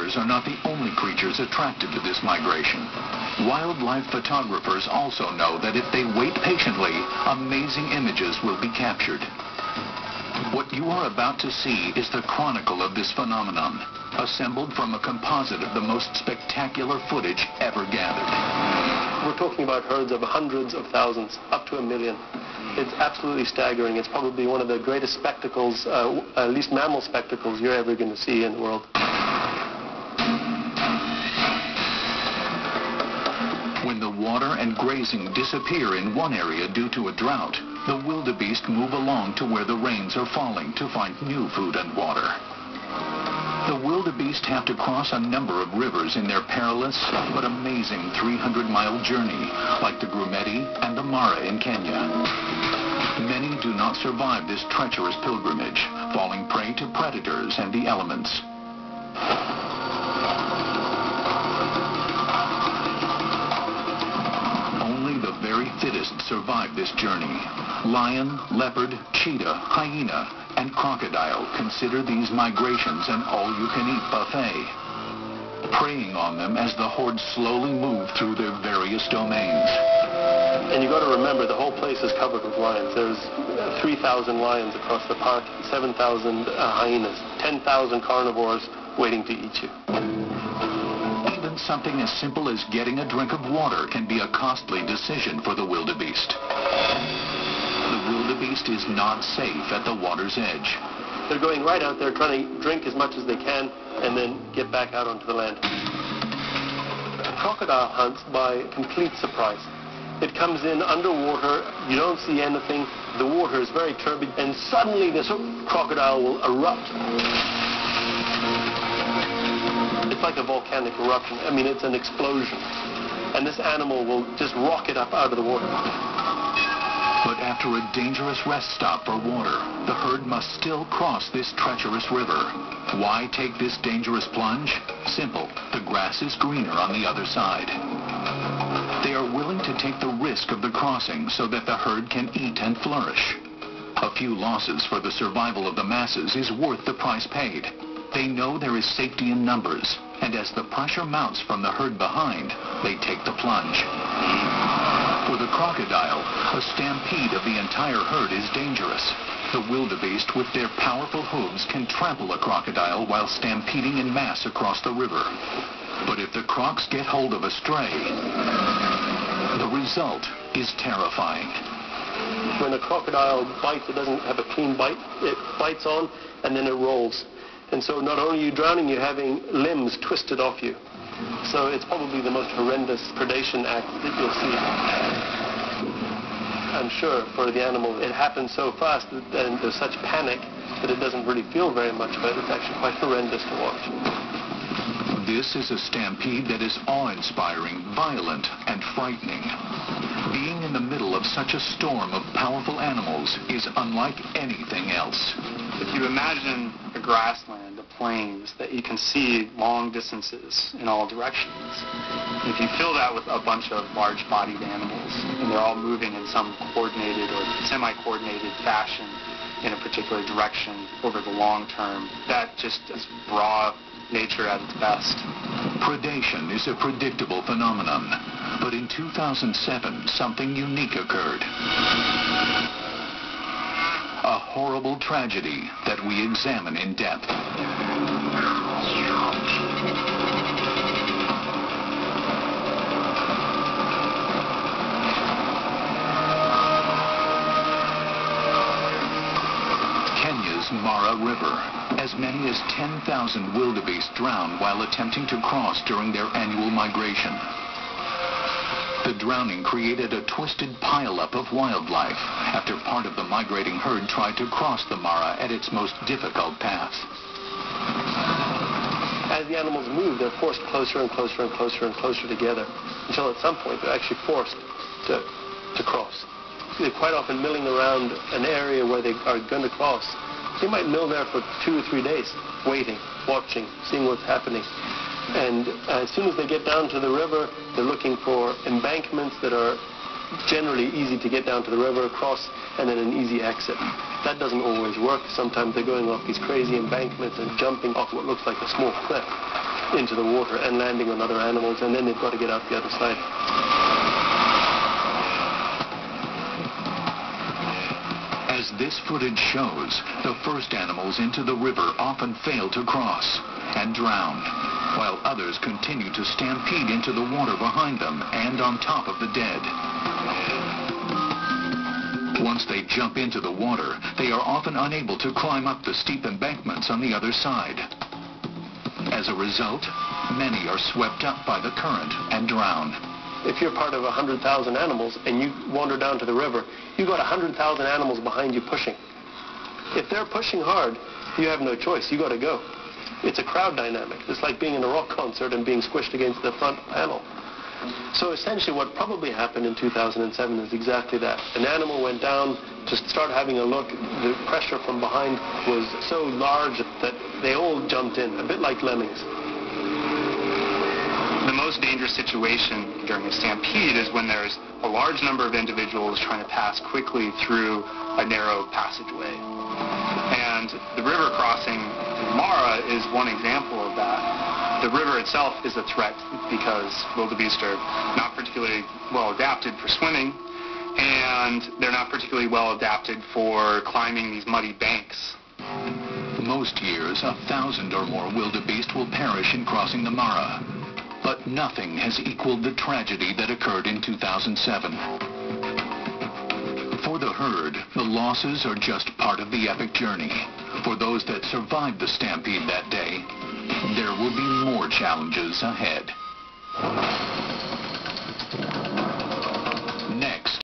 predators are not the only creatures attracted to this migration. Wildlife photographers also know that if they wait patiently, amazing images will be captured. What you are about to see is the chronicle of this phenomenon, assembled from a composite of the most spectacular footage ever gathered. We're talking about herds of hundreds of thousands, up to 1 million. It's absolutely staggering. It's probably one of the greatest spectacles, at least mammal spectacles, you're ever going to see in the world. When the water and grazing disappear in one area due to a drought, the wildebeest move along to where the rains are falling to find new food and water. The wildebeest have to cross a number of rivers in their perilous but amazing 300-mile journey, like the Grumeti and the Mara in Kenya. Many do not survive this treacherous pilgrimage, falling prey to predators and the elements. Only the very fittest survive this journey. Lion, leopard, cheetah, hyena, and crocodile consider these migrations an all-you-can-eat buffet, preying on them as the hordes slowly move through their various domains. And you've got to remember, the whole place is covered with lions. There's 3,000 lions across the park, 7,000 hyenas, 10,000 carnivores waiting to eat you. Even something as simple as getting a drink of water can be a costly decision for the wildebeest. The wildebeest is not safe at the water's edge. They're going right out there trying to drink as much as they can and then get back out onto the land. Crocodile hunts by complete surprise. It comes in underwater, you don't see anything, the water is very turbid, and suddenly this crocodile will erupt. It's like a volcanic eruption. I mean, it's an explosion. And this animal will just rocket up out of the water. But after a dangerous rest stop for water, the herd must still cross this treacherous river. Why take this dangerous plunge? Simple. The grass is greener on the other side. They are willing to take the risk of the crossing so that the herd can eat and flourish. A few losses for the survival of the masses is worth the price paid. They know there is safety in numbers, and as the pressure mounts from the herd behind, they take the plunge. For the crocodile, a stampede of the entire herd is dangerous. The wildebeest, with their powerful hooves, can trample a crocodile while stampeding in mass across the river. But if the crocs get hold of a stray, the result is terrifying. When a crocodile bites, it doesn't have a clean bite. It bites on, and then it rolls. And so not only are you drowning, you're having limbs twisted off you. So it's probably the most horrendous predation act that you'll see. I'm sure for the animal, it happens so fast and there's such panic that it doesn't really feel very much, but it's actually quite horrendous to watch. This is a stampede that is awe-inspiring, violent, and frightening. Being in the middle of such a storm of powerful animals is unlike anything else. If you imagine a grassland, a plains, that you can see long distances in all directions, if you fill that with a bunch of large-bodied animals, and they're all moving in some coordinated or semi-coordinated fashion in a particular direction over the long term, that just is raw nature at its best. Predation is a predictable phenomenon, but in 2007, something unique occurred. A horrible tragedy that we examine in depth. Kenya's Mara River. As many as 10,000 wildebeest drowned while attempting to cross during their annual migration. The drowning created a twisted pileup of wildlife after part of the migrating herd tried to cross the Mara at its most difficult path. As the animals move, they're forced closer and closer and closer and closer together until at some point they're actually forced to cross. They're quite often milling around an area where they are going to cross. They might mill there for 2 or 3 days, waiting, watching, seeing what's happening. And as soon as they get down to the river, they're looking for embankments that are generally easy to get down to the river, across, and then an easy exit. That doesn't always work. Sometimes they're going off these crazy embankments and jumping off what looks like a small cliff. into the water and landing on other animals, and then they've got to get out the other side. As this footage shows, the first animals into the river often fail to cross and drown, while others continue to stampede into the water behind them and on top of the dead. Once they jump into the water, they are often unable to climb up the steep embankments on the other side. As a result, many are swept up by the current and drown. If you're part of 100,000 animals and you wander down to the river, you've got 100,000 animals behind you pushing. If they're pushing hard, you have no choice. You got to go. It's a crowd dynamic. It's like being in a rock concert and being squished against the front panel. So essentially what probably happened in 2007 is exactly that. An animal went down to start having a look. The pressure from behind was so large that they all jumped in, a bit like lemmings. The most dangerous situation during a stampede is when there's a large number of individuals trying to pass quickly through a narrow passageway. And the river crossing Mara is one example of that. The river itself is a threat because wildebeest are not particularly well adapted for swimming, and they're not particularly well adapted for climbing these muddy banks. Most years, 1,000 or more wildebeest will perish in crossing the Mara. But nothing has equaled the tragedy that occurred in 2007. For the herd, the losses are just part of the epic journey. For those that survived the stampede that day, there will be more challenges ahead.